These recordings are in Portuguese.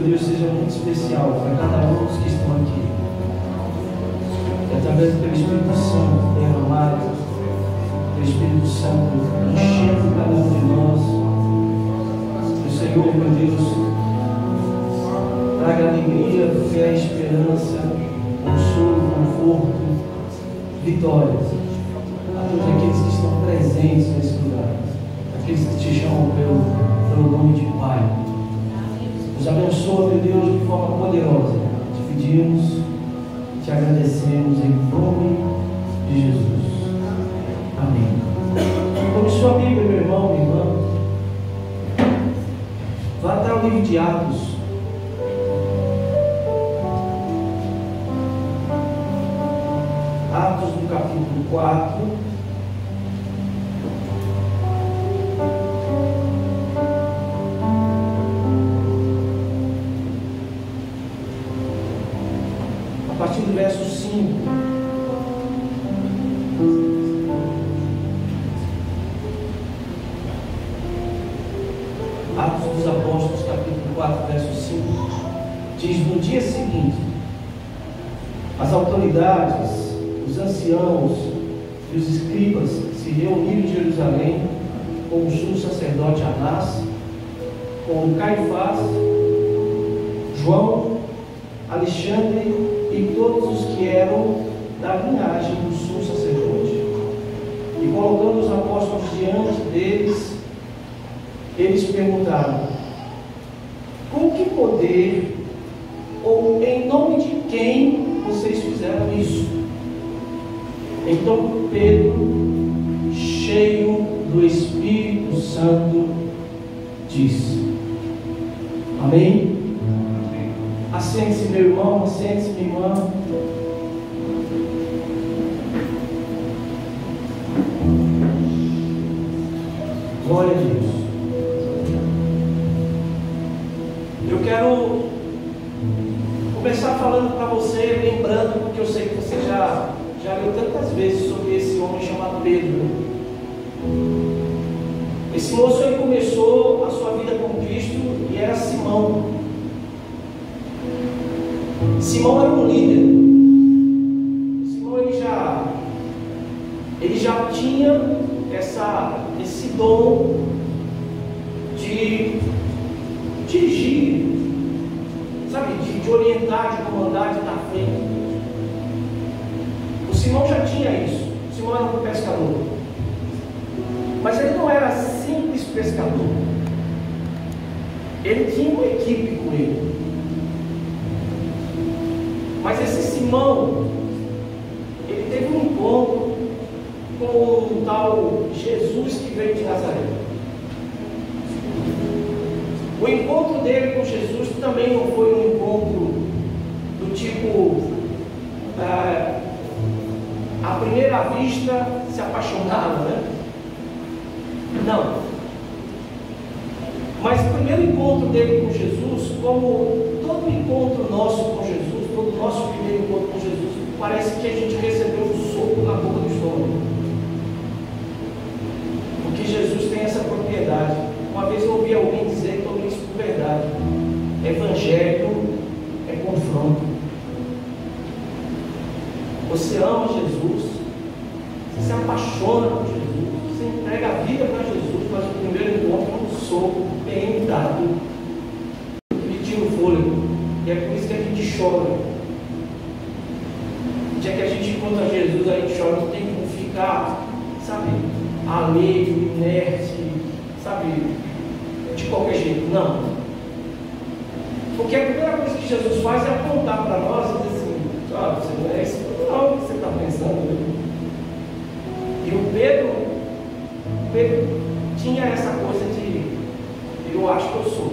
meu Deus, seja muito especial para cada um dos que estão aqui. E através do Espírito Santo derramado, do Espírito Santo enchendo cada um de nós, o Senhor, meu Deus, traga alegria, fé, esperança, consolo, conforto, vitórias a todos aqueles que estão presentes nesse lugar, aqueles que te chamam pelo nome de Pai. Nos abençoa, meu Deus, de forma poderosa. Te pedimos, te agradecemos em nome de Jesus. Amém. Como sua Bíblia, meu irmão, minha irmã, vá até o livro de Atos. Atos no capítulo 4. A partir do verso 5. Atos dos Apóstolos, capítulo 4, verso 5. Diz: no dia seguinte, as autoridades, os anciãos e os escribas se reuniram em Jerusalém com o sumo sacerdote Anás, com Caifás, João, Alexandre e todos os que eram da linhagem do sumo sacerdote. E colocando os apóstolos diante deles, eles perguntaram: com que poder ou em nome de quem vocês fizeram isso? Então Pedro, cheio do Espírito Santo, disse: amém? Assente-se, meu irmão, assente-se, minha irmã. Glória a Deus. Eu quero começar falando para você, lembrando, porque eu sei que você já leu tantas vezes sobre esse homem chamado Pedro. Esse moço, ele começou a sua vida com Cristo e era Simão. Simão era um líder. Simão, ele já tinha esse dom de dirigir, sabe, de orientar, de comandar, de estar à frente. O Simão já tinha isso. O Simão era um pescador, mas ele não era simples pescador. Ele tinha uma equipe com ele. Mas esse Simão, ele teve um encontro com o tal Jesus que veio de Nazaré. O encontro dele com Jesus também não foi um encontro do tipo à primeira vista se apaixonaram, né? Não. Mas o primeiro encontro dele com Jesus, como todo encontro nosso com Jesus, todo nosso primeiro encontro com Jesus, parece que a gente recebeu um soco na boca do estômago. Porque Jesus tem essa propriedade. Uma vez eu ouvi alguém dizer, tomei isso por verdade: evangelho é confronto. Você ama Jesus, você se apaixona por Jesus, você entrega a vida para Jesus, mas o primeiro encontro é um soco bem dado, que tira o fôlego. E é por isso que a gente chora. O dia que a gente encontra Jesus, a gente chora, não tem como ficar, sabe, alheio, inerte, sabe, de qualquer jeito. Não. Porque a primeira coisa que Jesus faz é apontar para nós e dizer assim: ah, você não é isso não que você está pensando, né? E o Pedro tinha essa coisa de: eu acho que eu sou.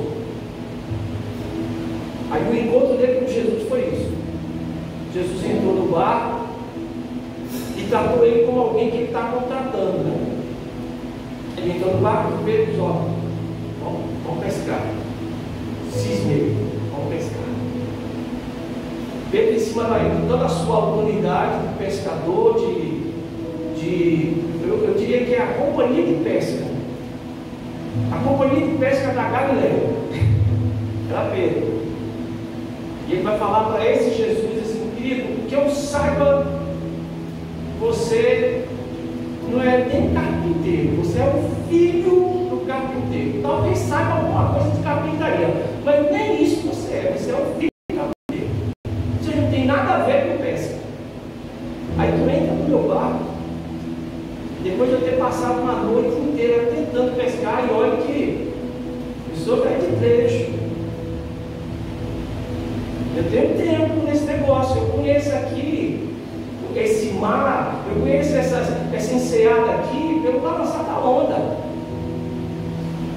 Aí o encontro dele com Jesus foi isso. Jesus entrou no barco e tratou ele como alguém que ele está contratando, né? Ele entrou no barco e Pedro disse: ó, vamos pescar. Cisne, vamos pescar. Pedro, em cima de toda a sua autoridade de pescador, eu diria que é a companhia de pesca. A companhia de pesca da Galileia era Pedro. E ele vai falar para esse Jesus assim: querido, que eu saiba, você não é nem carpinteiro, você é o filho do carpinteiro. Talvez saiba alguma coisa de carpintaria, mas nem isso você é o filho do carpinteiro. Você não tem nada a ver com pesca. Aí tu entra no meu barco, depois de eu ter passado uma noite inteira tentando pescar, e olha que eu sou velho de trecho. Eu tenho tempo nesse negócio, eu conheço aqui esse mar, eu conheço essa enseada aqui pelo balançar da onda.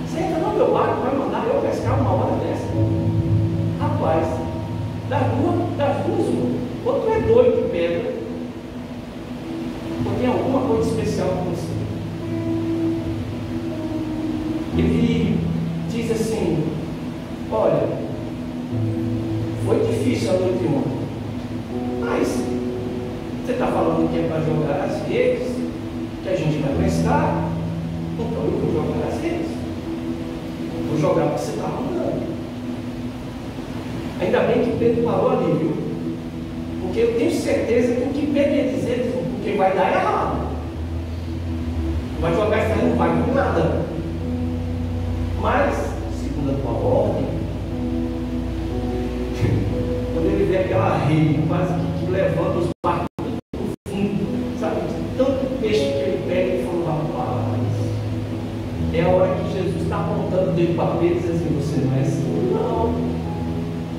Você entra no meu barco, vai mandar eu pescar uma hora dessa? Rapaz, das duas, ou tu é doido de pedra, ou tem alguma coisa especial com você. Ele diz assim: olha, foi difícil a noite ontem, mas você está falando que é para jogar as redes, que a gente vai pescar, então eu vou jogar as redes. Vou jogar porque você está mandando. Ainda bem que Pedro parou ali, viu? Porque eu tenho certeza que o que Pedro ia dizer, porque vai dar errado. Vai jogar isso aí, não vai com nada. Mas, segundo a tua ordem, quando ele vê aquela rede quase que levanta os barcos para o fundo, sabe, de tanto peixe que ele pega, ele falou: rapaz, é a hora que Jesus está apontando o dedo para Pedro e diz assim: você não é assim, não,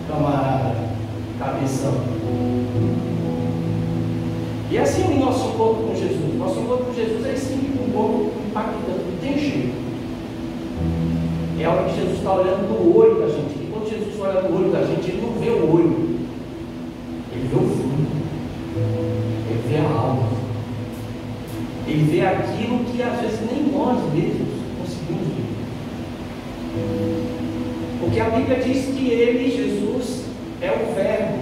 camarada, cabeção. E assim o nosso encontro com Jesus. Nosso encontro com Jesus é sempre um pouco impactante, não tem jeito. É a hora que Jesus está olhando no olho da gente. E quando Jesus olha no olho da gente, ele não vê o olho, ele vê o fundo, ele vê a alma, ele vê aquilo que às vezes nem nós mesmos conseguimos ver. Porque a Bíblia diz que ele, Jesus, é o Verbo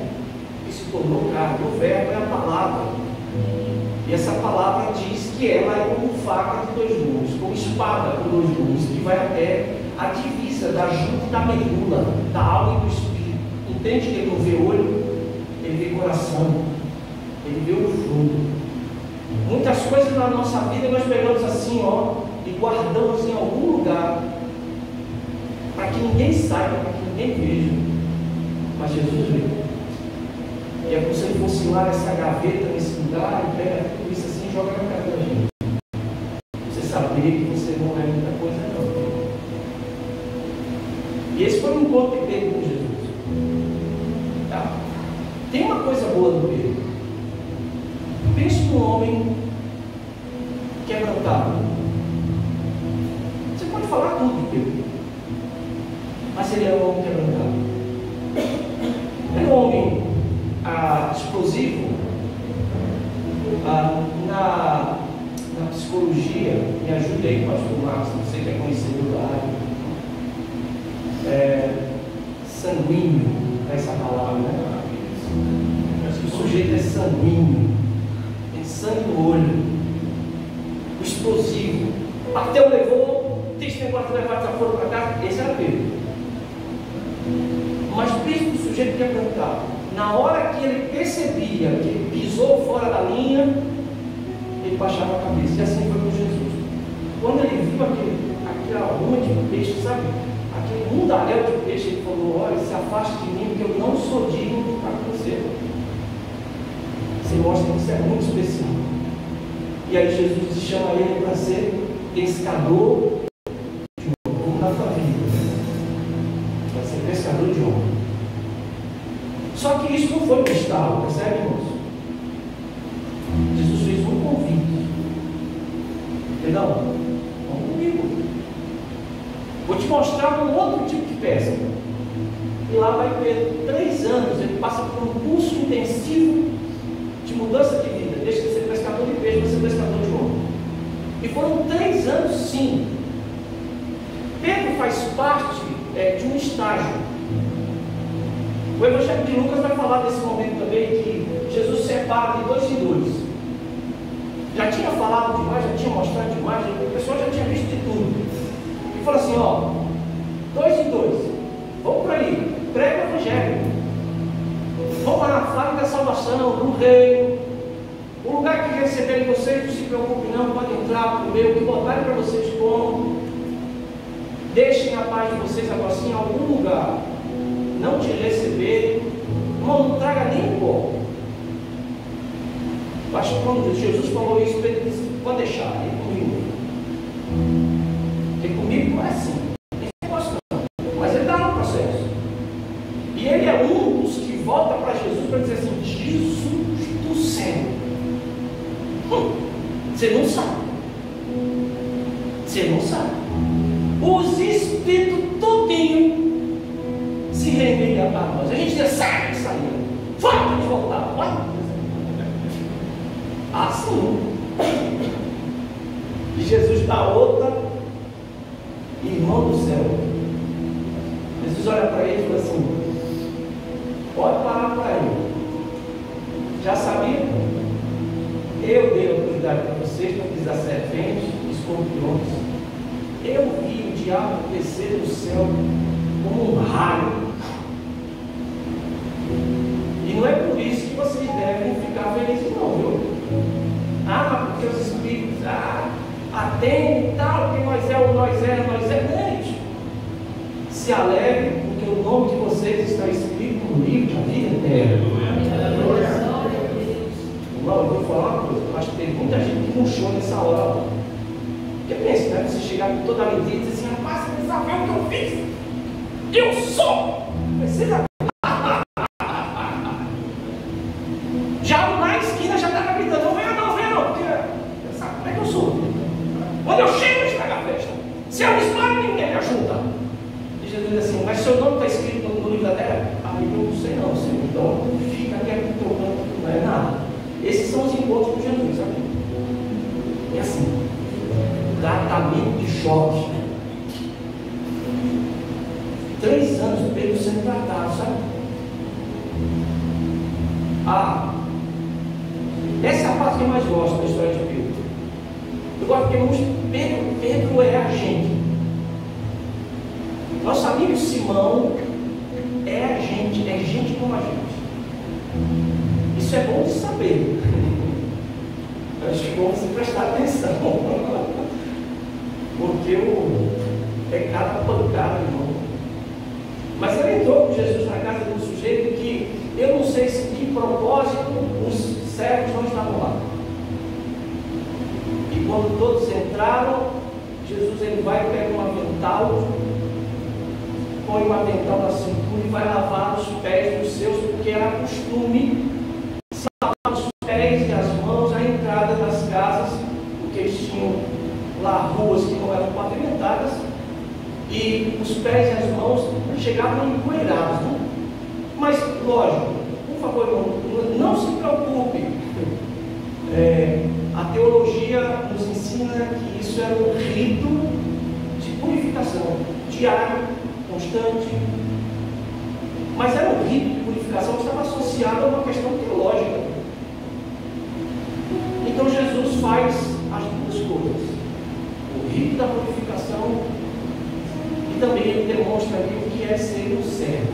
que se tornou carne. O Verbo é a palavra. E essa palavra diz que ela é como faca de dois gumes, como espada com dois gumes, que vai até a divisa da junta e da medula, da alma e do espírito. Entende que ele não vê olho, ele vê coração, ele vê o fundo. Muitas coisas na nossa vida nós pegamos assim, ó, e guardamos em algum lugar, para que ninguém saiba, para que ninguém veja. Mas Jesus vê. E é como se ele fosse lá nessa gaveta, nesse lugar, e pega tudo isso assim e joga na cara da gente. Você saber que você não é muita coisa, não. E esse foi um encontro que teve com Jesus. Tá? Tem uma coisa boa do Pedro. Pense num homem quebrantado. Você pode falar tudo de Pedro, mas ele é um homem quebrantado. Ele é um homem explosivo. Na psicologia, me ajude aí, pastor Marcos, você que é conhecido da área. Sanguíneo, essa palavra, né? Acho que o sujeito é sanguíneo, tem sangue no olho, o explosivo, bateu, levou, tem esse negócio de levar desaforo para casa. Esse era Pedro. Mas pense no sujeito que é plantado. Na hora que ele percebia que ele pisou fora da linha, ele baixava a cabeça. E assim foi com Jesus. Quando ele viu aquela ruma de peixe, sabe? Aquele mundaréu de peixe, ele falou: olha, se afaste de mim, porque eu não sou digno de ficar com você. Você mostra que você é muito especial. E aí Jesus chama ele para ser pescador de homem, como na tua vida. Para ser pescador de homem. Só que isso não foi um estalo, percebe, irmãos? Jesus fez um convite. Perdão, vamos comigo. Vou te mostrar um outro tipo de pesca. E lá vai Pedro, 3 anos, ele passa por um curso intensivo de mudança de vida. Deixa de ser pescador de peixe para ser pescador de homem. E foram 3 anos, sim. Pedro faz parte de um estágio. O Evangelho de Lucas vai falar desse momento também, que Jesus separa de 2 em 2. Já tinha falado demais, já tinha mostrado demais, o pessoal já tinha visto de tudo. E falou assim: ó, 2 em 2, vamos para aí, prega o Evangelho. vão para a fábrica da salvação, do reino. O lugar que receberem vocês, não se preocupem não, podem entrar, comer, o que botarem para vocês comam. Deixem a paz de vocês agora, se em algum lugar não te receberem, não traga nem um pouco. Eu acho que quando Jesus falou isso, ele disse, pode deixar, ele comigo. Porque comigo não é assim. Mas ele está no processo. E ele é um dos que volta para Jesus para dizer assim, Jesus do céu. Você não sabe. Você não sabe. Os espíritos todinho se rendem a nós. A gente diz, sai, volta de voltar. Olha. Assim. E Jesus dá outra, irmão do céu. Jesus olha para ele e fala assim, pode parar para ele. Já sabia? Eu dei autoridade para vocês para pisar serpentes, escorpiões. Eu vi o diabo descer do céu como um raio. E não é por isso que vocês devem ficar felizes não, viu? Mas porque os espíritos, atendem e tal, porque nós é. Se alegre, porque o nome de vocês está escrito no livro da vida eterna. Eu vou falar uma coisa, eu acho que tem muita gente que murchou nessa hora. Porque pensa, né? Você chegar com toda a alegria e dizer assim, rapaz, você precisa ver o que eu fiz. Eu sou! Precisa. Já na esquina já estava gritando, não venha não, porque você sabe como é que eu sou. Quando eu chego, eu estrago a festa. Se eu disparo, ninguém me ajuda. E Jesus diz assim, mas seu nome está escrito no livro da terra? Eu não sei não, Senhor. Então fica aqui no teu canto, não é nada. Esses são os encontros com Jesus, sabe? É assim, tratamento de choque. 3 anos Pedro sendo tratado, sabe? Essa é a parte que eu mais gosto da história de Pedro. Eu gosto porque Pedro é a gente. Nosso amigo Simão é a gente, é gente como a gente. Isso é bom de saber. Eu acho que é bom você prestar atenção. Porque é cada pancada, irmão. Mas ele entrou com Jesus na casa de um sujeito que eu não sei se de propósito os servos não estavam lá. E quando todos entraram, Jesus ele vai pegar um avental, põe um avental na cintura e vai lavar os pés dos seus, porque era costume lavar os pés e as mãos à entrada das casas, porque eles tinham lá ruas que não eram pavimentadas, e os pés e as mãos chegavam empoeirados, né? Mas, lógico, por favor, não se preocupe. A teologia nos ensina que isso era um rito de purificação diário, constante, mas era um rito de purificação que estava associado a uma questão teológica. Então Jesus faz as duas coisas, o rito da purificação e também ele demonstra ali o que é ser um servo.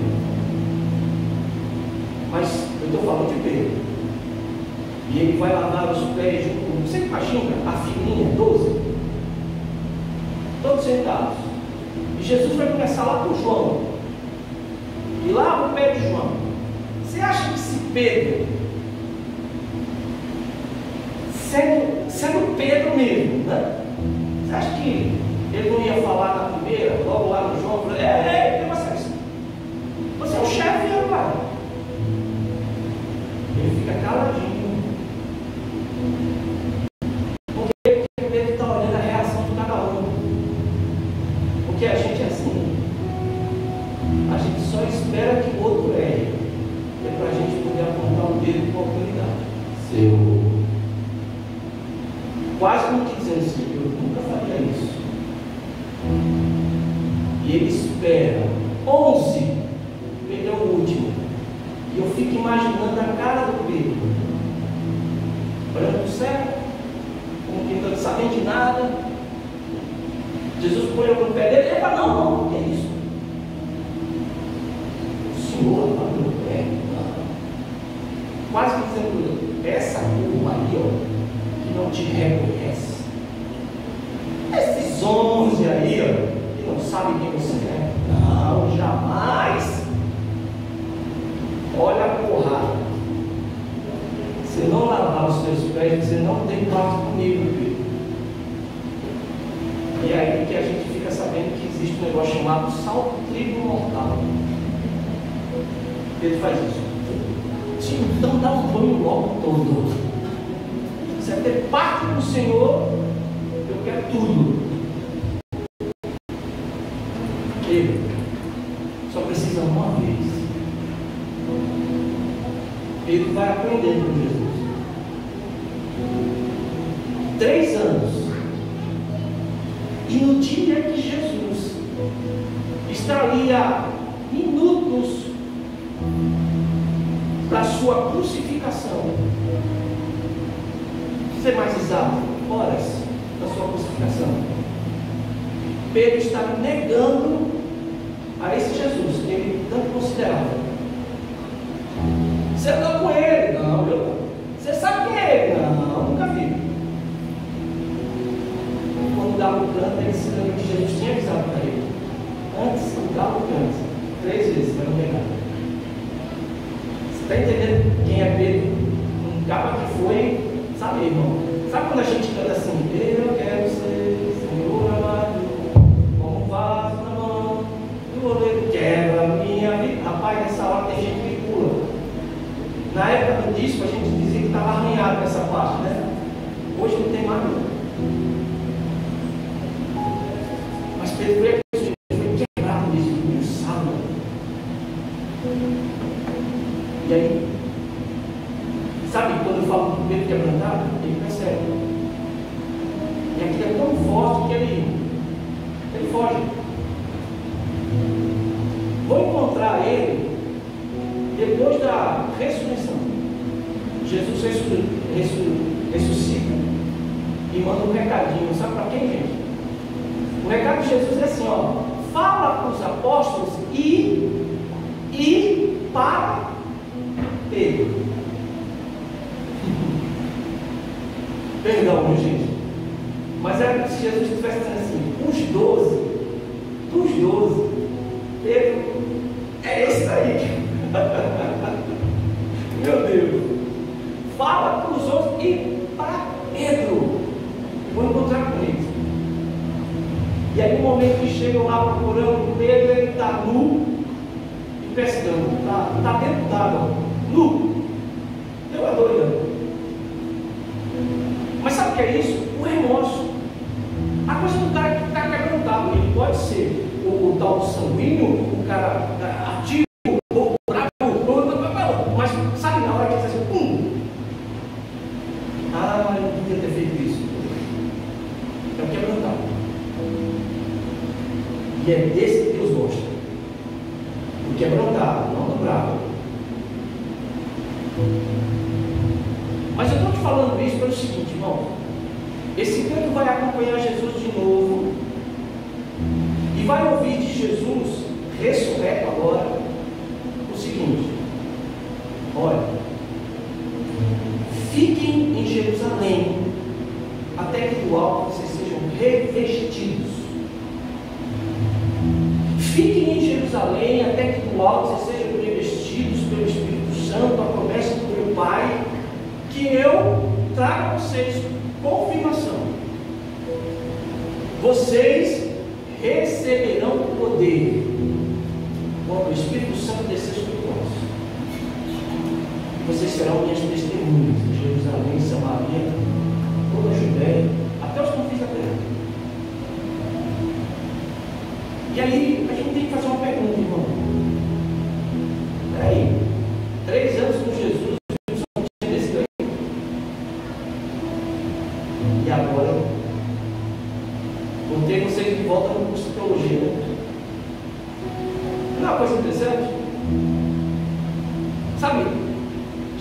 Mas eu estou falando de Pedro. E ele vai lavar os pés junto. Você imagina a filinha, 12? Todos sentados. E Jesus vai começar lá com João. E lava o pé de João. Você acha que se Pedro, sendo Pedro mesmo, né? Você acha que ele não ia falar na primeira, logo lá no João? Você é o chefe, rapaz. Ele fica caladinho. Porque Pedro está olhando a reação de cada um. Porque a gente é assim. A gente só espera que o outro erre. É para a gente poder apontar o dedo com autoridade. Quase como que dizendo assim, eu nunca faria isso. E ele espera 11. Pedro é o último. E eu fico imaginando a cara do Pedro, olhando para o céu, como quem não sabe de nada. Jesus põe no pé dele, ele fala, não, o que é isso? O Senhor está no pé. dizendo, essa turma aí, ó, que não te reconhece, esses 11 aí, ó, que não sabem quem você é, não, jamais. Olha a porrada. Se não lavar os teus pés, você não tem parte comigo, filho. E é aí que a gente fica sabendo que existe um negócio chamado salto triplo mortal. Ele faz isso. Então dá um banho logo todo. Você vai ter parte do Senhor, eu quero tudo. Ele só precisa uma vez. Ele vai aprender com Jesus. 3 anos. E no dia que Jesus estaria minutos da sua crucificação, ser mais exato, horas da sua crucificação, Pedro está negando a esse Jesus que ele tanto considerava. Você andou com ele? Não, eu não. Você sabe quem é ele? Não, nunca vi. Quando dava o canto, ele se lembra que Jesus tinha avisado para ele. Antes, dava o canto. 3 vezes, para não negar. Você está entendendo quem é Pedro? Um cara que foi, sabe, irmão? Sabe quando a gente canta assim? Eu quero ser Senhor amado, como um vaso na mão do oleiro, quero a minha vida. Rapaz, nessa hora tem gente que pula. Na época do disco, a gente dizia que estava arranhado nessa parte, né? Hoje não tem mais não. Mas Pedro foi quebrado nisso, expulsado. E aí, sabe quando eu falo do Pedro quebrantado? Ele percebe. E aquilo é tão forte que ele foge. Vou encontrar ele depois da ressurreição. Jesus ressuscita e manda um recadinho. Sabe para quem, gente? O recado de Jesus é assim, ó. Fala para os apóstolos e para Pedro. Perdão, meu gente. Mas era como se Jesus estivesse dizendo assim, dos 12, Pedro é esse aí. Meu Deus. Fala para os outros e para Pedro. Vou encontrar com eles. E aí, no momento que chegam lá procurando Pedro, ele está nu e pescando. Está dentro d'água. Nu. Deu a doida. Mas sabe o que é isso? O remorso. A coisa do cara que está quebrantado. Ele pode ser o tal sanguíneo, o cara ativo, o bravo, mas sabe na hora que ele diz assim, eu não podia ter feito isso. É o quebrantado. E é desse que Deus gosta. O quebrantado, não do bravo. Mas eu estou te falando isso pelo seguinte, irmão. Esse Pedro vai acompanhar Jesus de novo e vai ouvir de Jesus, ressurreto agora, o seguinte: olha, fiquem em Jerusalém até que do alto vocês sejam revestidos. Fiquem em Jerusalém até que do alto vocês sejam revestidos pelo Espírito Santo, a promessa do meu Pai, que eu trago a vocês confirmação. Vocês receberão poder quando o Espírito Santo descer sobre nós. Vocês serão minhas testemunhas em Jerusalém, Samaria, toda a Judéia, até os confins da terra. E aí a gente tem que fazer uma pergunta, irmão. Peraí, 3 anos com Jesus, e agora vou ter vocês de volta no curso de teologia, né? Não é uma coisa interessante? Sabe,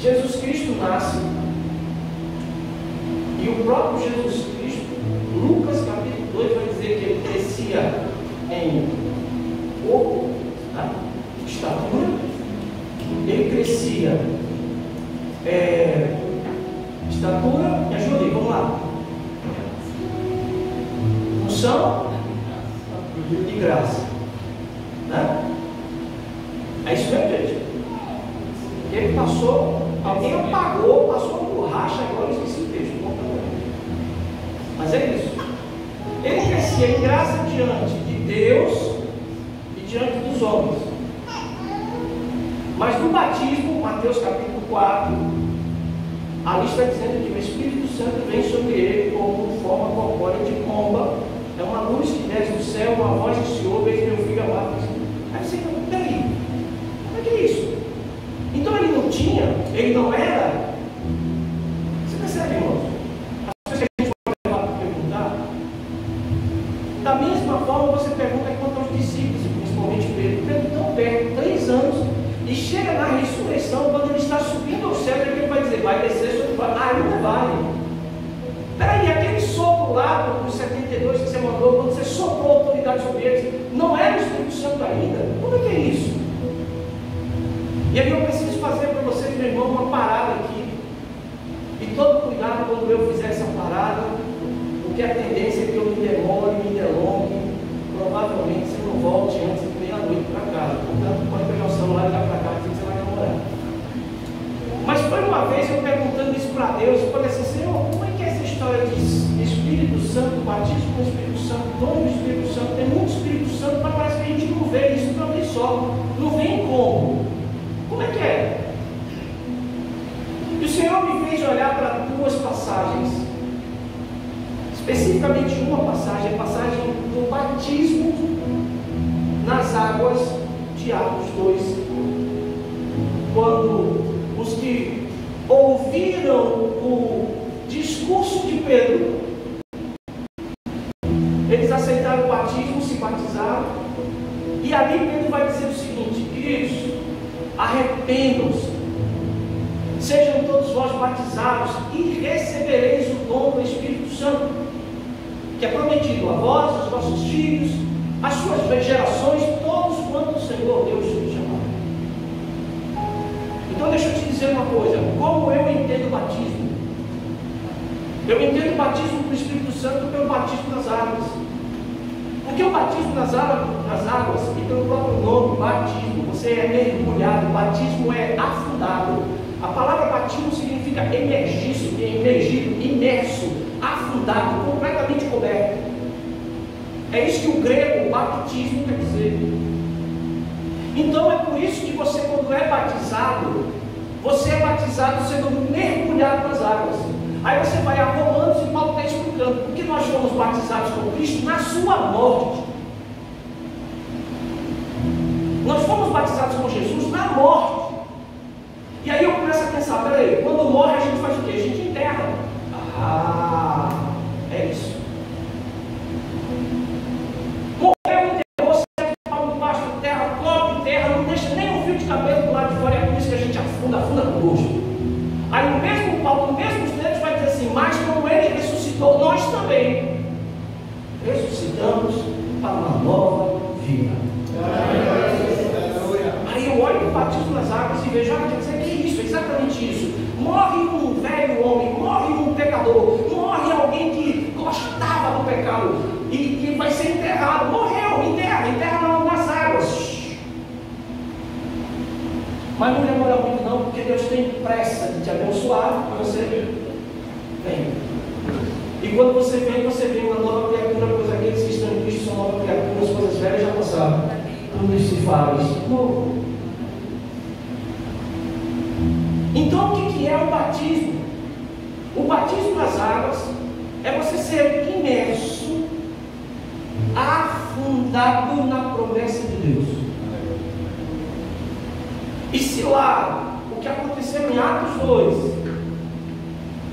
Jesus Cristo nasce e o próprio Jesus Cristo, Lucas capítulo 2 vai dizer que ele crescia em corpo, tá? Estatura, ele crescia estatura, me ajudem, vamos lá. Unção e graça. Né? É isso mesmo, gente. Ele passou, alguém apagou, passou uma borracha, agora eu esqueci o texto. Mas é isso. Ele crescia em graça diante de Deus e diante dos homens. Mas no batismo, Mateus capítulo 4, ali está dizendo que o Espírito Santo vem sobre ele como forma corpórea de pomba. É uma luz que desce do céu, uma voz que se ouve, eis meu filho amado. Aí você pergunta, peraí, como é que é isso? Então ele não tinha, ele não era. Você percebe, irmãos? As coisas que a gente pode levar para perguntar. Da mesma forma, você pergunta quanto aos discípulos, principalmente Pedro. Pedro tão perto, 3 anos, e chega na ressurreição, quando ele está subindo ao céu, ele vai dizer, vai descer sobre o vale. Ainda vai. Peraí, aquele sopro lá dos 72 que você mandou, quando você soprou a autoridade sobre eles, não era o Espírito Santo ainda? Como é que é isso? E aí eu preciso fazer para vocês, meu irmão, uma parada aqui. E todo cuidado quando eu fizer essa parada, porque a tendência é que eu me demore, me delongue. Provavelmente você não volte antes de meia-noite para casa. Portanto, pode pegar o celular e ligar para cá que você vai demorar. Mas foi uma vez eu perguntando isso para Deus, eu falei assim, Senhor, como é que é essa história de Espírito Santo, batismo com o Espírito Santo, dom do Espírito Santo? Tem muito Espírito Santo, mas parece que a gente não vê isso de uma vez só. Não vem como? Como é que é? E o Senhor me fez olhar para 2 passagens, especificamente uma passagem, a passagem do batismo nas águas de Atos 2, quando os que ouviram o discurso de Pedro, eles aceitaram o batismo, se batizaram, e ali Pedro vai dizer o seguinte, queridos, arrependam-se, sejam todos vós batizados e recebereis o dom do Espírito Santo, que é prometido a vós, aos vossos filhos, às suas gerações, todos quanto o Senhor Deus lhe chamar. Então deixa eu te dizer uma coisa, como eu entendo o batismo? Eu entendo o batismo do Espírito Santo pelo batismo nas águas. Porque o batismo nas águas, e pelo próprio nome, batismo, você é mergulhado, batismo é afundado. A palavra batismo significa emergido, imerso, afundado, completamente coberto. É isso que o grego batismo quer dizer. Então é por isso que você, quando é batizado, você é batizado sendo mergulhado nas águas. Aí você vai a Romanos e Paulo está explicando, porque nós fomos batizados com Cristo na sua morte. Nós fomos batizados com Jesus na morte. E aí eu começo a pensar, peraí, quando morre a gente faz o quê? A gente enterra. Ah, é isso. Morreu, enterrou, serve de pasto, terra, cobre, terra, não deixa nem um fio de cabelo do lado de fora, é por isso que a gente afunda conosco. Aí o mesmo Paulo, no mesmo texto, vai dizer assim, mas como ele ressuscitou, nós também ressuscitamos para uma nova vida. Aí eu olho para o batismo nas águas e vejo, quer dizer que é isso, é exatamente isso. Morre um velho homem, morre um pecador, morre alguém que gostava do pecado e que vai ser enterrado, morreu, enterra nas águas. Mas não demora muito não, porque Deus tem pressa de te abençoar, para você vem. E quando você vem uma nova criatura, pois aqueles que estão em Cristo são novas criaturas, as coisas velhas já passaram. Tudo se faz novo. Então o que é o batismo? O batismo nas águas é você ser imerso, afundado na promessa de Deus. E se lá, o que aconteceu em Atos 2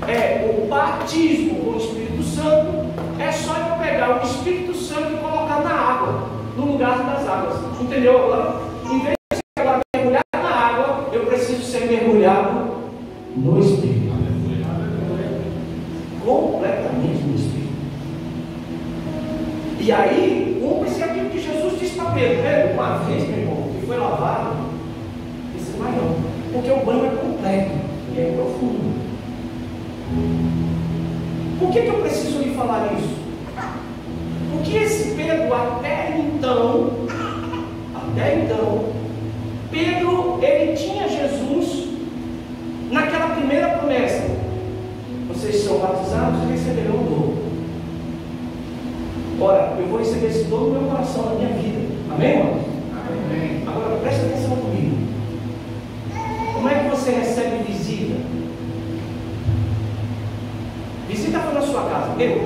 é o batismo com o Espírito Santo, é só eu pegar o Espírito Santo e colocar na água, no lugar das águas. Entendeu agora? Em vez de eu mergulhar na água, eu preciso ser mergulhado no Espírito. Completamente no Espírito. E aí, cumpre-se aquilo que Jesus disse para Pedro. Pedro, uma vez, meu irmão, que foi lavado, disse, mas não, porque o banho é completo, e é profundo. Por que eu preciso lhe falar isso? Porque esse Pedro, até então, Pedro, ele tinha Jesus naquela primeira promessa: vocês são batizados e receberão o dom. Ora, eu vou receber esse dom no meu coração, na minha vida. Amém, irmãos? Amém. Agora, presta atenção comigo. Como é que você recebe visita? Visita foi na sua casa. Eu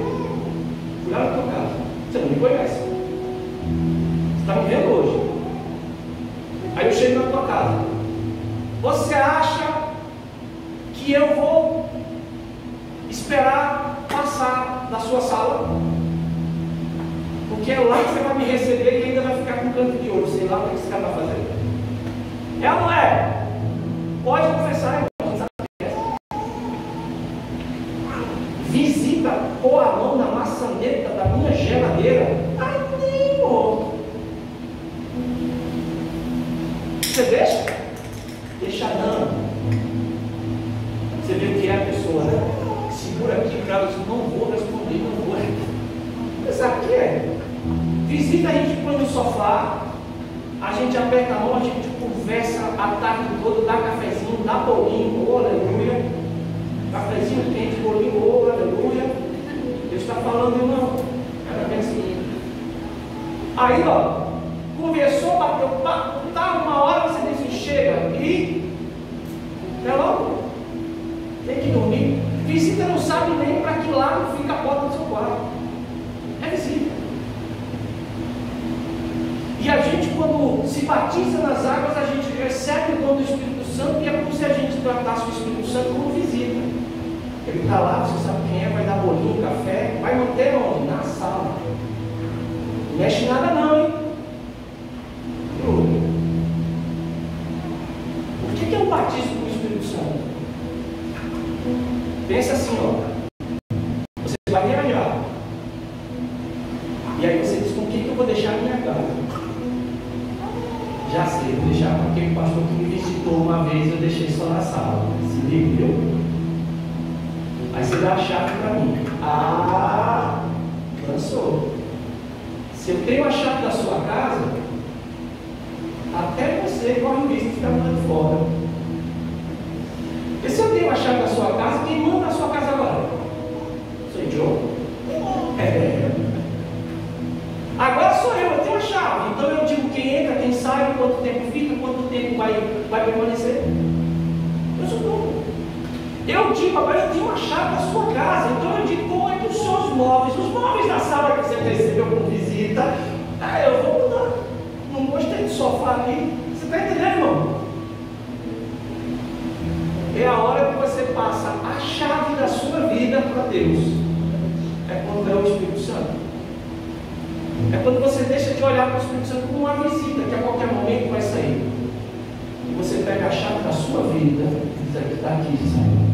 fui lá na tua casa. Você não me conhece. Você está me vendo hoje. Aí eu chego na tua casa. Você acha que eu vou esperar passar da sua sala? Porque é lá que você vai me receber e ainda vai ficar com canto de ouro. Sei lá o que esse cara vai fazer. É ou não é? Pode confessar, irmão. Visita, pôr a mão na maçaneta da minha geladeira. Ai, irmão. Você deixa? Deixa não. Você vê o que é a pessoa, né? Segura aqui, cara, eu não vou responder, não vou. Você sabe o que é? Visita, a gente põe no sofá, a gente aperta a mão, a gente conversa a tarde toda, dá cafezinho, dá bolinho, oh, aleluia. Cafezinho quente, bolinho, oh, aleluia. Deus está falando, irmão. Era bem assim. Aí, ó, conversou, bateu papo, tá, uma hora você diz, chega e é logo. Tem que dormir. Visita não sabe nem para que lado fica a porta do seu quarto. É visita. E a gente, quando se batiza nas águas, a gente recebe o dom do Espírito Santo, e é como se a gente tratasse o Espírito Santo como visita. Ele está lá, você sabe quem é, vai dar bolinho, café, vai manter onde? Na sala. Não mexe nada não, hein? O que é o batismo com o Espírito Santo? Pensa assim, ó. Você vai viajar. E aí você diz, com quem que eu vou deixar a minha casa? Já sei, vou deixar com aquele pastor que me visitou uma vez, eu deixei só na sala. Se liga, viu? Aí você dá a chave para mim. Ah, cansou. Se eu tenho a chave da sua casa, até você corre o risco de ficar muito fora. Porque se eu tenho a chave da sua casa, quem manda a sua casa agora? Sou idiota? Agora sou eu tenho a chave. Então eu digo quem entra, quem sai, quanto tempo fica, quanto tempo vai permanecer. Eu sou dono. Eu digo, agora eu tenho a chave da sua casa. Então eu digo como é que os seus móveis, os móveis da sala que você recebeu como visita, eu vou mudar. Não gostei do sofá aqui. Você está entendendo, irmão? É a hora que você passa a chave da sua vida para Deus. É quando é o Espírito Santo. É quando você deixa de olhar para o Espírito Santo como uma visita, que a qualquer momento vai sair. E você pega a chave da sua vida e diz, aqui está aqui, Senhor.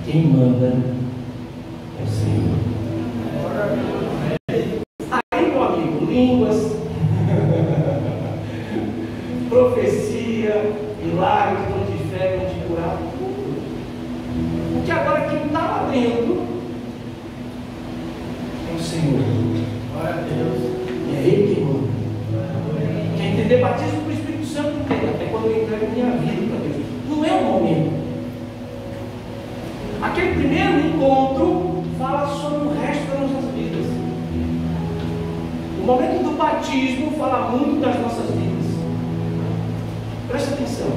Quem manda é o Senhor. Aí, meu amigo, línguas, profecia, milagre, dom de fé, dom de curar, tudo. Porque agora quem está lá dentro é o Senhor. Glória a Deus. E é Ele que manda. Quer entender batismo com o Espírito Santo? É quando eu entrego minha vida para Deus. Não é o momento. Aquele primeiro encontro fala sobre o resto das nossas vidas. O momento do batismo fala muito das nossas vidas. Presta atenção.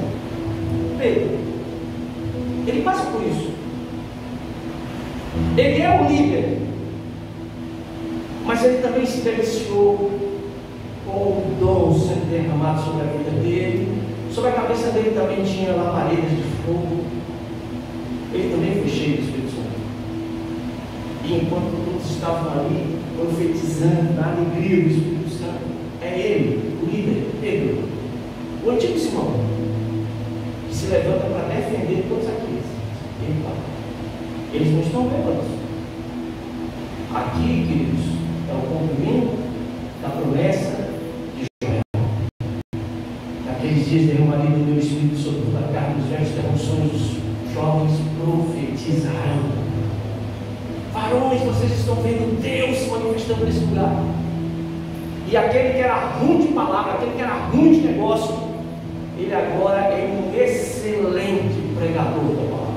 Pedro, ele passa por isso. Ele é o líder, mas ele também se deliciou com o dom sendo derramado sobre a vida dele. Sobre a cabeça dele também tinha labaredas de fogo. Ele também foi cheio do Espírito Santo. E enquanto todos estavam ali profetizando na alegria do Espírito Santo, é ele, o líder, Pedro, o antigo Simão, que se levanta para defender todos aqueles. Eles não estão vendo. Aqui, queridos, é o cumprimento da promessa de Joel. Naqueles dias derramaria do meu Espírito sobre toda a carne, os velhos terão sonhos, os jovens profetizarão. Varões, vocês estão vendo Deus se manifestando nesse lugar. E aquele que era ruim de palavra, aquele que era ruim de negócio, ele agora é um excelente pregador da palavra.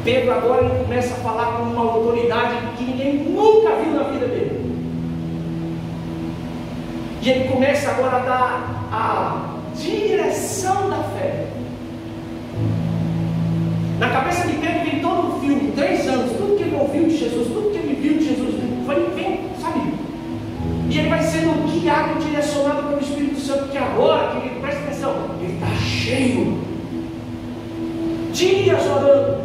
Pedro agora ele começa a falar com uma autoridade que ninguém nunca viu na vida dele. E ele começa agora a dar a direção da fé. Na cabeça de Pedro vem todo o filme, 3 anos, tudo que ele ouviu de Jesus, tudo que ele viu de Jesus, vem, sabe? E ele vai sendo guiado, direcionado pelo Espírito Santo, que agora, querido, presta atenção, ele está cheio. Dias orando,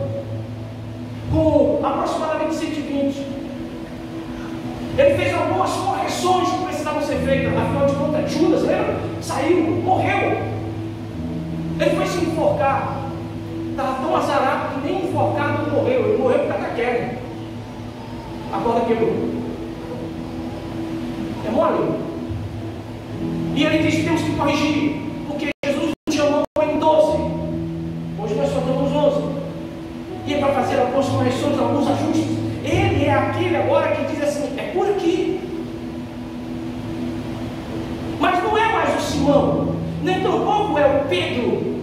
com aproximadamente 120. Ele fez algumas correções que precisavam ser feitas, afinal de contas, Judas, lembra? Saiu, morreu. Ele foi se enforcar. Estava tão azarado que nem enforcado não morreu. Ele morreu por causa da queda. A corda quebrou. É mole. E ele disse que temos que corrigir, porque Jesus nos chamou em 12. Hoje nós só estamos 11. E é para fazer algumas correções, alguns ajustes. Ele é aquele agora que diz assim, é por aqui. Mas não é mais o Simão, nem tampouco é o Pedro.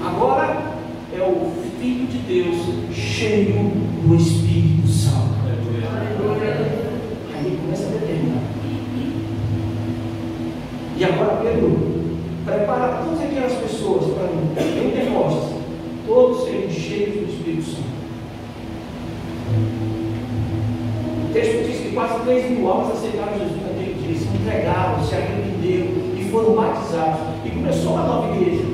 Agora é o Filho de Deus, cheio do Espírito Santo. Aí começa a determinar. E agora Pedro prepara todas aquelas pessoas para mim, bem nervosas, todos eles cheios do Espírito Santo. O texto diz que quase 3.000 almas aceitaram Jesus naquele dia, se entregaram, se arrependeram e foram batizados. E começou uma nova igreja.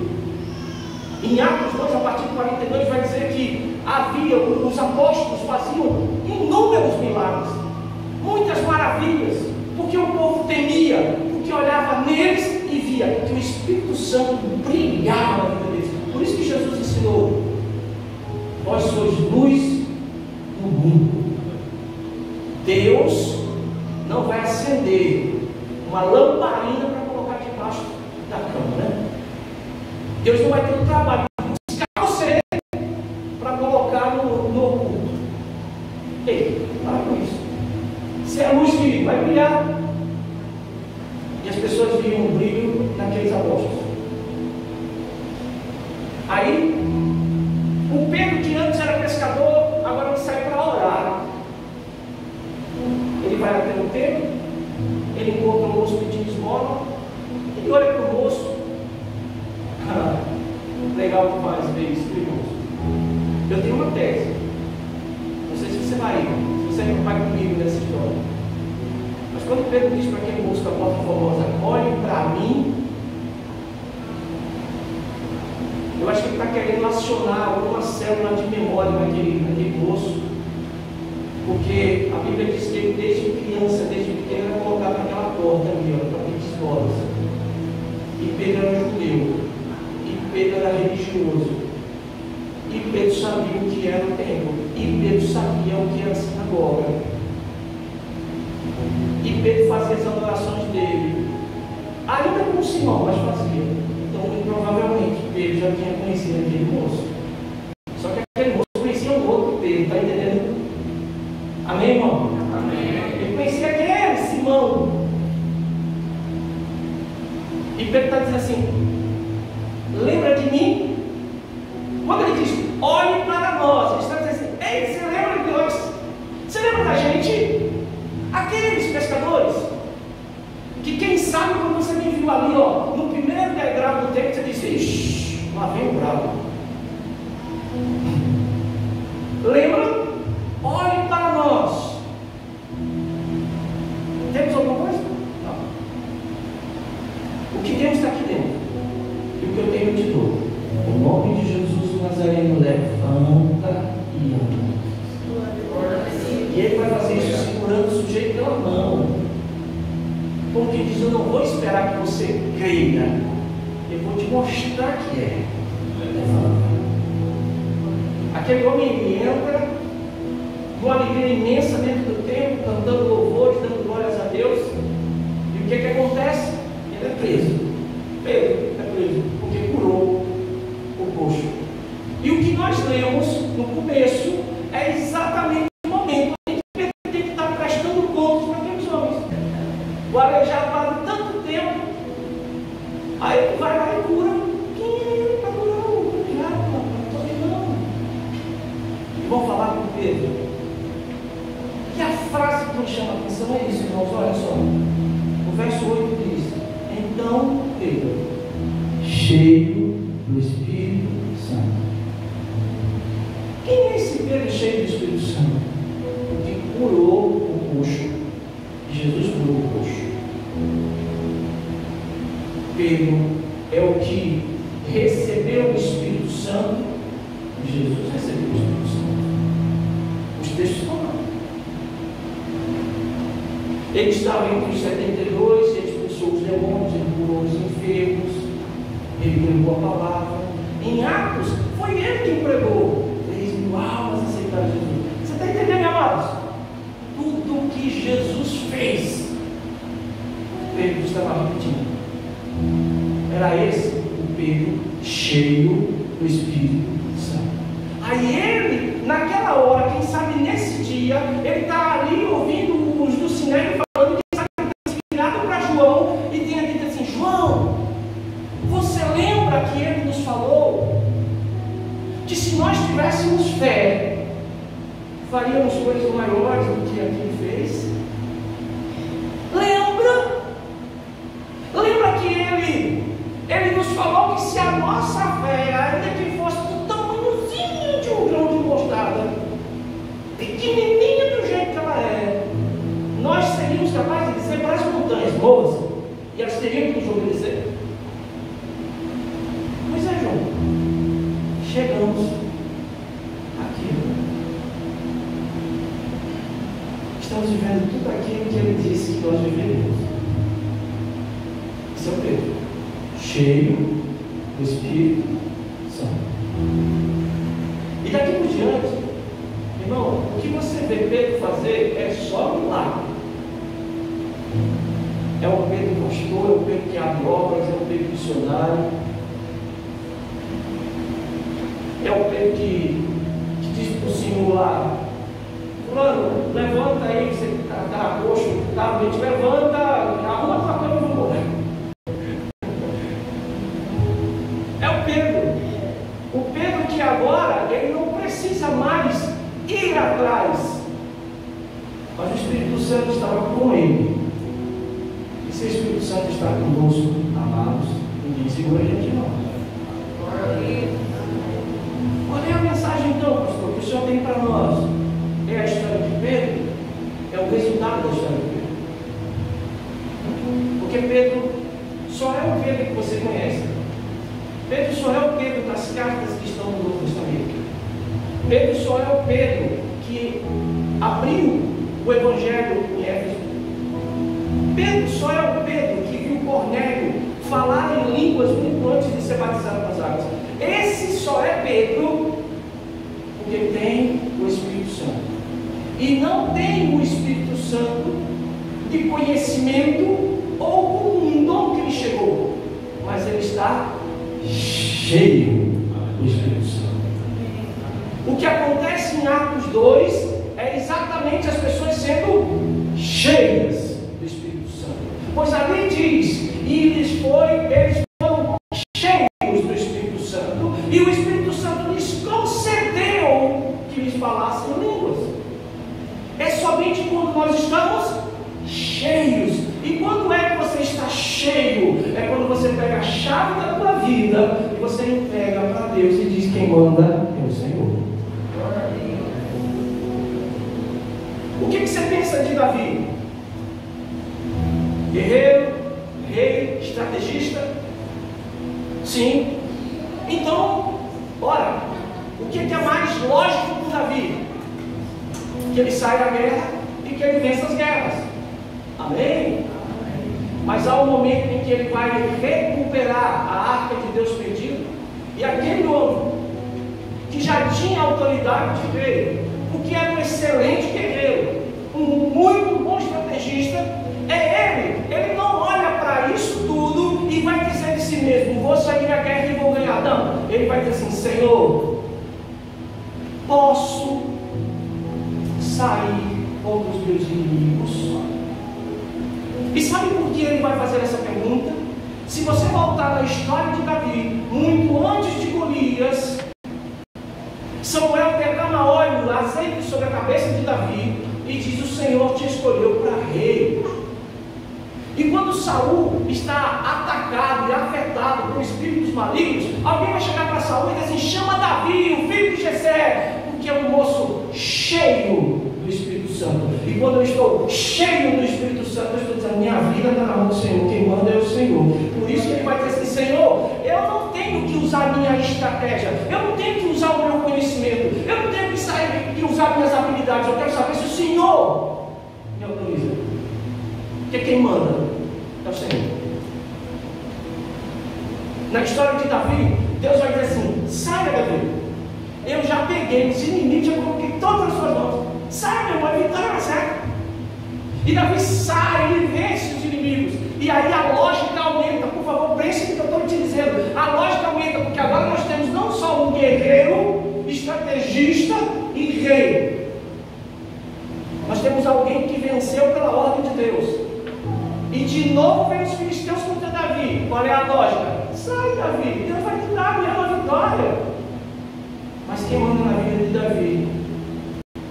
Em Atos 2, a partir de 42, vai dizer que havia, os apóstolos faziam inúmeros milagres, muitas maravilhas, porque o povo temia, porque olhava neles e via que o Espírito Santo brilhava na vida deles. Por isso que Jesus ensinou: vós sois luz do mundo. Deus não vai acender uma lamparina para colocar debaixo da cama, né? Deus não vai ter o trabalho de buscar você para colocar no oculto. Ei, para com isso. Se é a luz que vai brilhar. E as pessoas viam um brilho naqueles apóstolos. Aí, o Pedro, que antes era pescador, agora ele sai para orar. Ele vai até o templo, ele encontra o moço pedindo esmola, ele olha para o moço. Legal que faz ver isso, irmãos. Eu tenho uma tese. Não sei se você vai comigo nessa história. Mas quando Pedro diz para aquele moço da porta formosa, olhe para mim, eu acho que ele está querendo relacionar alguma célula de memória naquele moço. Porque a Bíblia diz que ele, desde criança, desde pequeno, era colocado naquela porta ali, para ter escolas. E Pedro era judeu. Pedro era religioso, e Pedro sabia o que era o templo, e Pedro sabia o que era a sinagoga, e Pedro fazia as adorações dele, ainda com Simão, mas fazia. Então, provavelmente, Pedro já tinha conhecido aquele moço, só que aquele moço conhecia um outro Pedro, está entendendo? Amém, irmão? Amém. Ele conhecia aquele Simão, e Pedro está dizendo assim: lembra de mim? Quando ele diz, olhe para nós, ele está dizendo assim: ei, você lembra de nós? Você lembra da gente? Aqueles pescadores, que quem sabe quando você me viu ali, ó, no primeiro degrau do tempo, você disse: ixi, lá vem o bravo. Lembra? Olhe para nós. Temos alguma coisa? Não. O que Deus está aqui dentro? E o que eu tenho te dou? Em nome de Jesus o Nazareno, levanta e anda. E ele vai fazer isso segurando o sujeito pela mão. Porque diz: eu não vou esperar que você creia, eu vou te mostrar que é. Levanta. Aquele homem entra com uma alegria imensa dentro do templo, cantando louvores, dando glórias a Deus. E o que acontece? Ele é preso. Pedro é preso porque curou o coxo. E o que nós lemos no começo Pedro é o que recebeu o Espírito Santo. Jesus recebeu o Espírito Santo. Os textos falam. Ele estava entre os 72, ele expulsou os demônios, ele curou os enfermos, ele pregou a palavra. Em Atos, foi ele quem pregou. 3.000 almas aceitaram Jesus. Você está entendendo, amados? Tudo o que Jesus fez, Pedro estava repetindo. Era esse o Pedro cheio do Espírito Santo. Aí ele, naquela hora, quem sabe nesse dia, ele está ali ouvindo os do Sinédrio falando, quem sabe ele está virado para João e tinha dito assim: João, você lembra que ele nos falou que se nós tivéssemos fé, faríamos coisas maiores do que aquele fez? Lembra que ele nos falou que se a nossa fé, ainda que fosse do tamanhozinho de um grão de mostarda, pequenininha do jeito que ela é, nós seríamos capazes de dizer para as montanhas: mova-se, e elas teriam que nos obedecer? Pois é, João, chegamos aqui. Estamos vivendo tudo aquilo que ele disse que nós viveríamos. Esse é o Pedro, cheio do Espírito Santo. E daqui por diante, irmão, o que você vê Pedro fazer é só milagre. É o Pedro pastor, é o Pedro que abre obras, é o Pedro missionário, é o Pedro que diz para o Senhor lá: fulano, levanta aí, você está coxo, está doente, levanta, arruma tua cama e vamos embora. É o Pedro que agora ele não precisa mais ir atrás, mas o Espírito Santo estava com ele. E se o Espírito Santo está conosco, amados, ninguém segura a gente não. Qual é a mensagem então, pastor, que o Senhor tem para nós? É a história de Pedro? É o resultado da história de Pedro? Porque Pedro só é o Pedro que você conhece. Pedro só é o Pedro das cartas que estão no Novo Testamento. Pedro só é o Pedro que abriu o Evangelho em Éfeso. Pedro só é o Pedro que viu Cornélio falar em línguas muito antes de ser batizado nas águas. Esse só é Pedro porque tem o Espírito Santo. E não tem o Espírito Santo de conhecimento ou com um dom que ele chegou, mas ele está cheio do Espírito Santo. O que acontece em Atos 2 é exatamente as pessoas sendo cheias do Espírito Santo. Pois ali diz: e eles foram cheios do Espírito Santo, e o Espírito Santo lhes concedeu que lhes falassem línguas. É somente quando nós estamos cheios. E quando é que você está cheio? É quando você pega a chave da tua vida e você entrega para Deus e diz: quem manda é o Senhor. O que você pensa de Davi? Guerreiro, rei, estrategista? Sim. Então, ora, o que é mais lógico para Davi? Que ele saia da guerra e que ele vença as guerras. Amém? Mas há um momento em que ele vai recuperar a arca de Deus perdida, e aquele homem que já tinha autoridade de rei, porque era um excelente guerreiro, um muito bom estrategista, ele não olha para isso tudo e vai dizer de si mesmo: vou sair da guerra e vou ganhar. Não, ele vai dizer assim: Senhor, posso sair contra os meus inimigos? E sabe por que ele vai fazer essa pergunta? Se você voltar na história de Davi, muito antes de Golias, Samuel derrama óleo, azeite sobre a cabeça de Davi e diz: o Senhor te escolheu para rei. E quando Saul está atacado e afetado por espíritos malignos, alguém vai chegar para Saul e dizer assim: chama Davi, o filho de Jessé, porque é um moço cheio do Espírito Santo. Santo. E quando eu estou cheio do Espírito Santo, eu estou dizendo, minha vida está na mão do Senhor, quem manda é o Senhor. Por isso que ele vai dizer assim, Senhor, eu não tenho que usar a minha estratégia, eu não tenho que usar o meu conhecimento, eu não tenho que usar minhas habilidades, eu quero saber se o Senhor me autoriza. Porque quem manda é o Senhor. Na história de Davi, Deus vai dizer assim, saia Davi, eu já peguei os inimigos, já coloquei todas as suas mãos, sai meu irmão, a vitória vai certa. E Davi sai, ele vence os inimigos, e aí a lógica aumenta. Por favor, pense no que eu estou te dizendo, a lógica aumenta, porque agora nós temos não só um guerreiro, estrategista e rei, nós temos alguém que venceu pela ordem de Deus. E de novo vem os filisteus contra Davi. Qual é a lógica? Sai Davi, Deus vai te dar a mesma vitória. Mas quem manda na vida de Davi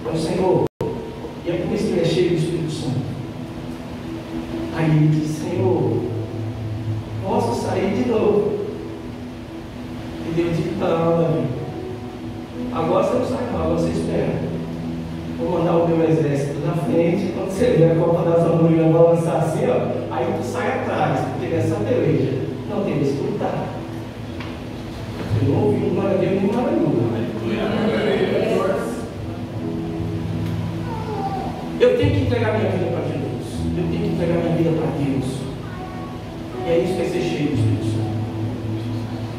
é o Senhor. E é por isso que ele é cheio do Espírito Santo. Aí ele diz, Senhor, posso sair de novo? E Deus diz, não Davi, agora você não sai não, agora você espera. Vou mandar o meu exército na frente, quando você ver a copa das andorinhas balançar assim, ó, aí tu sai atrás, porque nessa peleja não tem que escutar. Eu não ouvi um glória a Deus nem uma aleluia. Eu tenho que entregar minha vida para Jesus, eu tenho que entregar minha vida para Deus. E é isso que é ser cheio do Espírito Santo.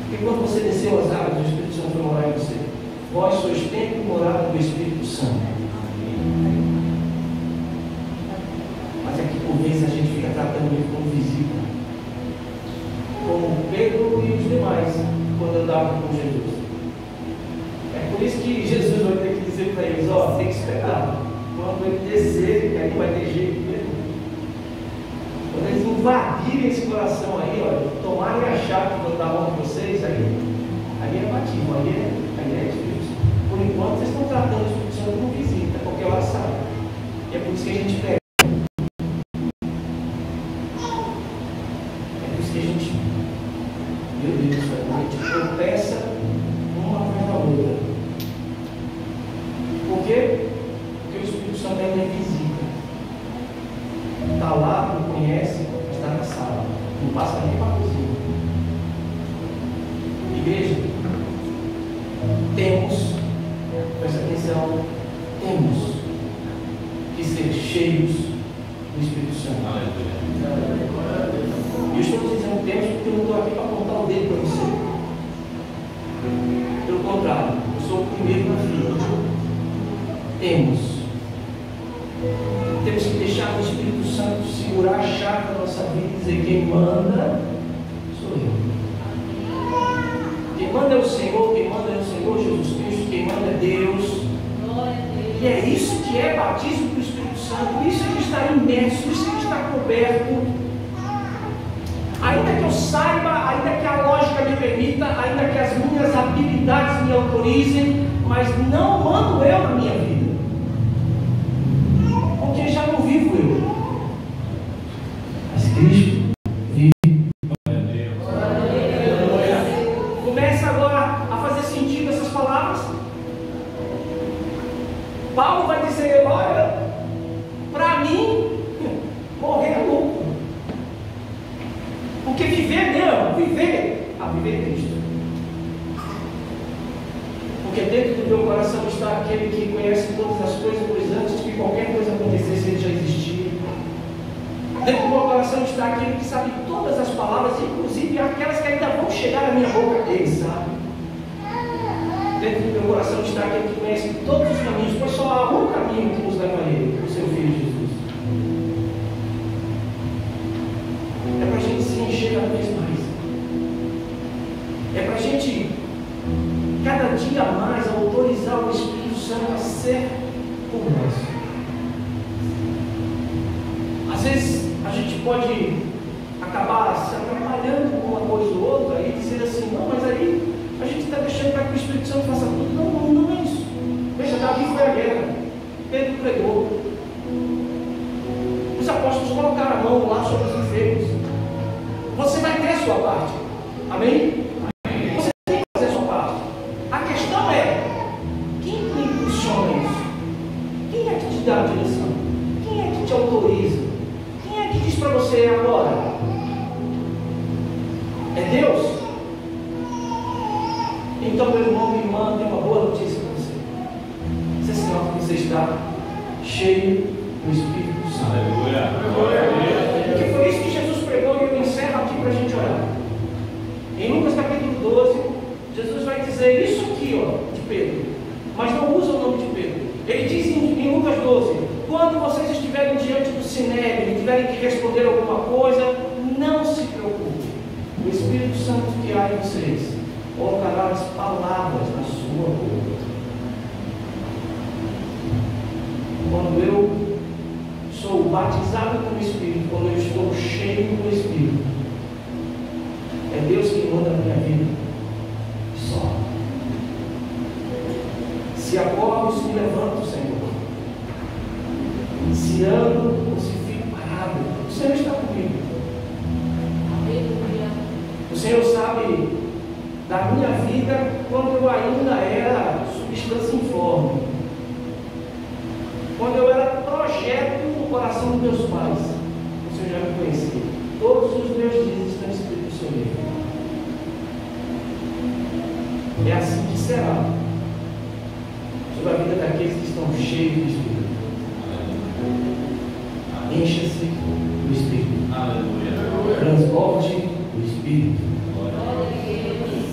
Porque quando você desceu as águas, o Espírito Santo vai morar em você. Vós sois templo e morada do Espírito Santo. Mas é que por vezes a gente fica tratando ele como visita, como Pedro e os demais quando andavam com Jesus. É por isso que Jesus vai ter que dizer para eles, ó, tem que esperar quando ele descer, aí não vai ter jeito mesmo. Quando eles invadirem esse coração aí, ó, tomarem a chave quando dá a mão de vocês, aí é batismo, aí é Espírito. Por enquanto vocês estão tratando o Espírito Santo como visita, qualquer hora sai. E é por isso que a gente pega. É por isso que a gente, meu Deus, a gente tropeça uma atrás da outra. Por quê? Porque o Espírito Santo ainda é visita. Está lá, não conhece, está na sala. Não passa nem para a cozinha. Igreja, temos, presta atenção, temos que ser cheios do Espírito Santo. Eu estou dizendo temos porque eu não estou aqui para apontar o dedo para você. Pelo contrário, eu sou o primeiro na fila. Temos que deixar o Espírito Santo segurar a chave da nossa vida e dizer, quem manda sou eu. Quem manda é o Senhor, quem manda é o Senhor Jesus Cristo, quem manda é Deus. E é isso que é batismo do Espírito Santo, isso é que está imerso, isso é que está coberto. Ainda que eu saiba, ainda que a lógica me permita, ainda que as minhas habilidades me autorizem, mas não mando eu na minha vida. Porque já não vivo eu. Mas Cristo vive. Começa agora a fazer sentido essas palavras. Paulo vai dizer, olha, para mim, morrer é louco. Porque viver mesmo, viver é Cristo. Porque dentro do meu coração está aquele que conhece todas as coisas, pois antes que qualquer coisa acontecesse, ele já existia. Dentro do meu coração está aquele que sabe todas as palavras, inclusive aquelas que ainda vão chegar na minha boca, ele sabe. Dentro do meu coração está aquele que conhece todos os caminhos, pois só há um caminho que nos leva a ele, o seu Filho Jesus. É para a gente se encher cada vez mais. É para a gente, cada dia mais, autorizar o Espírito Santo a ser por nós. Às vezes, a gente pode acabar se atrapalhando com uma coisa ou outra e dizer assim, não, mas aí a gente está deixando para que o Espírito Santo faça tudo. Não é isso. Veja, Davi foi à guerra, Pedro pregou, os apóstolos colocaram a mão lá sobre os enfermos. Você vai ter a sua parte, amém? Você tem que fazer a sua parte. A questão é, quem impulsiona isso? Quem é que te dá a direção? Então, meu irmão, minha irmã, tem uma boa notícia para você. Isso é sinal que você está cheio do Espírito Santo. Porque foi isso que Jesus pregou e eu encerro aqui para a gente orar. Em Lucas capítulo 12, Jesus vai dizer isso aqui, ó, de Pedro, mas não usa o nome de Pedro. Ele diz em Lucas 12: quando vocês estiverem diante do Sinédrio e tiverem que responder alguma coisa, não se preocupe. O Espírito Santo que há em vocês colocará as palavras na sua boca. Quando eu sou batizado com o Espírito, quando eu estou cheio do Espírito, é Deus que manda a minha vida. Só. Se acordo, se levanto, Senhor. Se ando ou se fico parado, o Senhor está comigo. O Senhor sabe da minha vida quando eu ainda era substância informe, quando eu era projeto no coração dos meus pais. O Senhor já me conhecia. Todos os meus dias estão escritos no seu livro. É assim que será sobre a vida daqueles que estão cheios do Espírito. Encha-se do Espírito. Aleluia. Transborde o Espírito.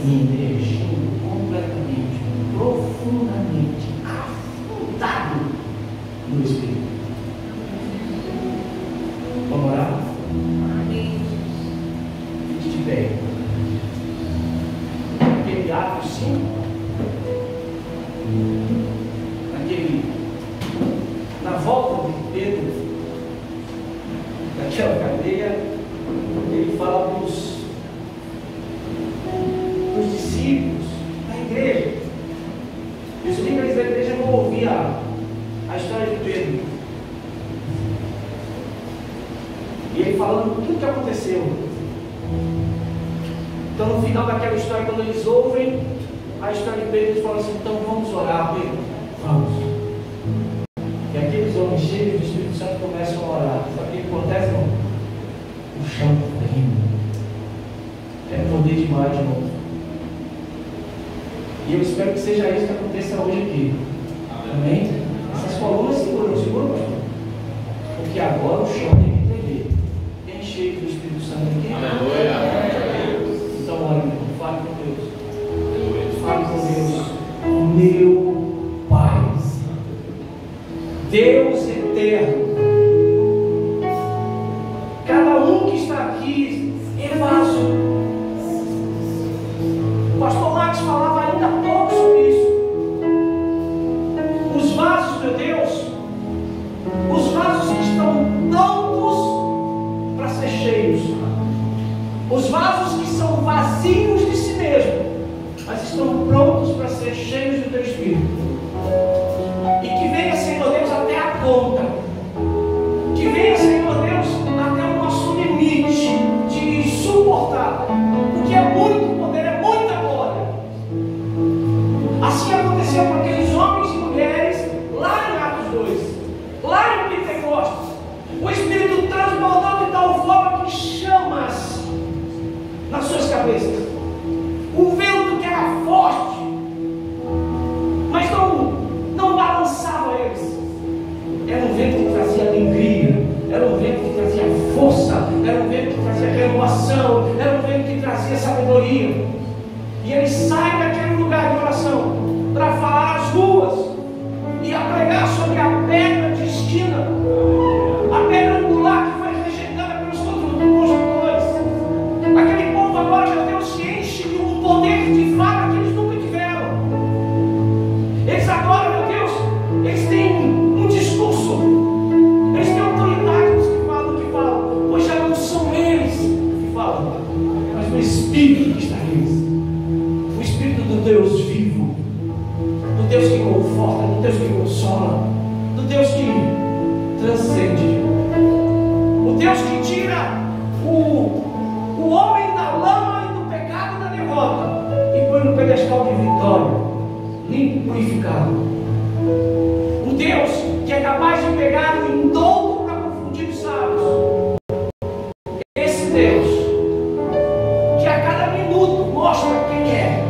Me imergindo completamente, profundamente, afundado no Espírito. Vamos orar? Fique de pé. Aquele ato 5, na volta de Pedro, daquela cadeia, ele fala para os discípulos da igreja. E os líderes da igreja vão ouvir a história de Pedro. E ele falando tudo o que aconteceu. Então, no final daquela história, quando eles ouvem a história de Pedro, eles falam assim: então vamos orar, Pedro. Vamos. E aqueles homens cheios do Espírito Santo começam a orar. Sabe o que acontece, irmão? O chão treme. É poder demais, irmão. E eu espero que seja isso que aconteça hoje aqui. Amém? Essas colunas seguram, pastor? Porque agora o chão tem que tremer. Quem cheio do Espírito Santo aqui? Aleluia. Então, olha, meu irmão, fale com Deus. Fale com Deus. Meu Pai, Deus eterno. Cada um que está aqui é vaso. O pastor Max falava ainda há pouco sobre isso. Os vasos, meu Deus, os vasos que estão prontos para ser cheios, os vasos que são vazios de si mesmo, mas estão prontos para ser cheios do teu Espírito. E que venha, Senhor Deus, até a ponta, que venha, Senhor Deus, até o nosso limite de suportar, porque é muito poder, é muita glória. Assim aconteceu com aqueles homens e mulheres lá em Atos 2, lá em Pentecostes. O Espírito transbordou de tal forma que chamas nas suas cabeças. O vento que era forte, mas não balançava eles. Era um vento que trazia alegria, era um vento que trazia força, era um vento que trazia renovação, era um vento que trazia sabedoria. E eles saem daquele lugar de oração para falar às ruas e a pregar sobre a pedra de esquina, a pedra angular que foi rejeitada pelos construtores. Aquele povo agora, meu Deus, se enche de um poder de fala que eles nunca tiveram. Eles agora, meu Deus, eles têm um discurso, eles têm autoridade nos que falam, pois já não são eles que falam, mas o Espírito que está neles, o Espírito do Deus vivo, do Deus que conforta, do Deus que consola, do Deus que transcende, o Deus que tira o homem da lama e do pecado e da derrota e põe no pedestal de vitória, limpo e purificado. O Deus que é capaz de pegar o indulto para confundir os sábios. Esse Deus que a cada minuto mostra quem é.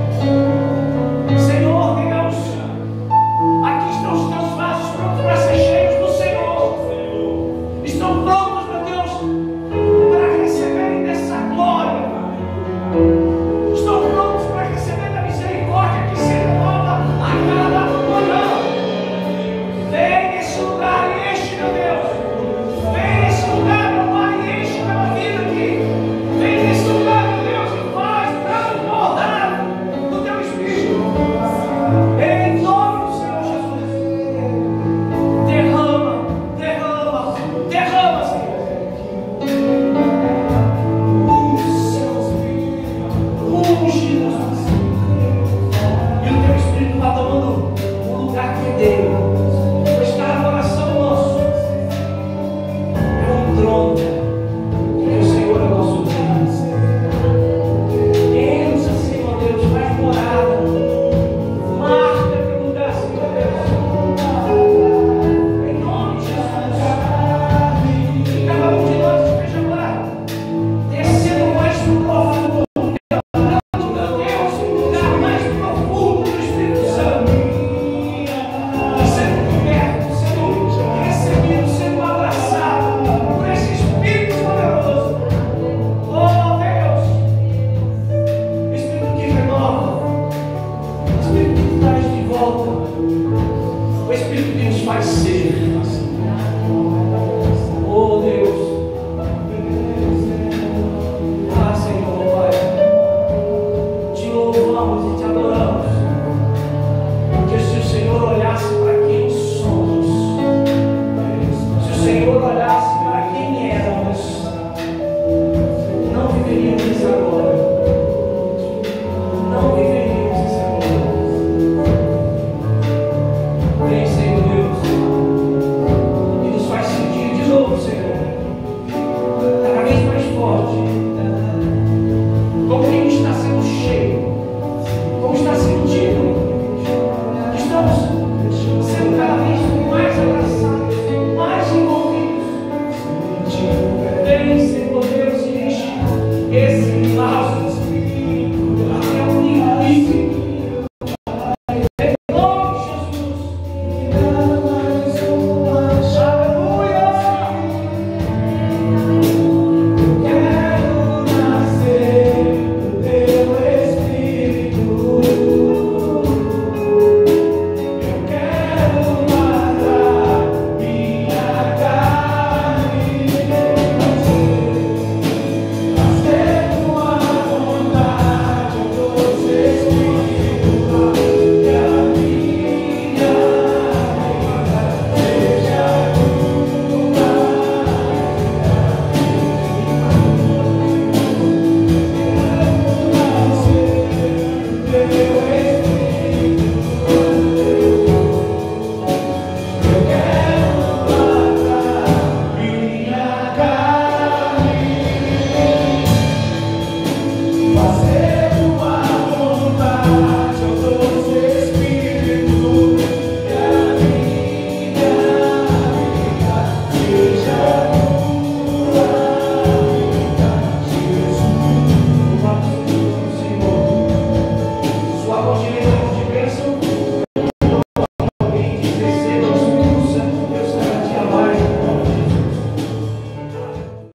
vai ser assim.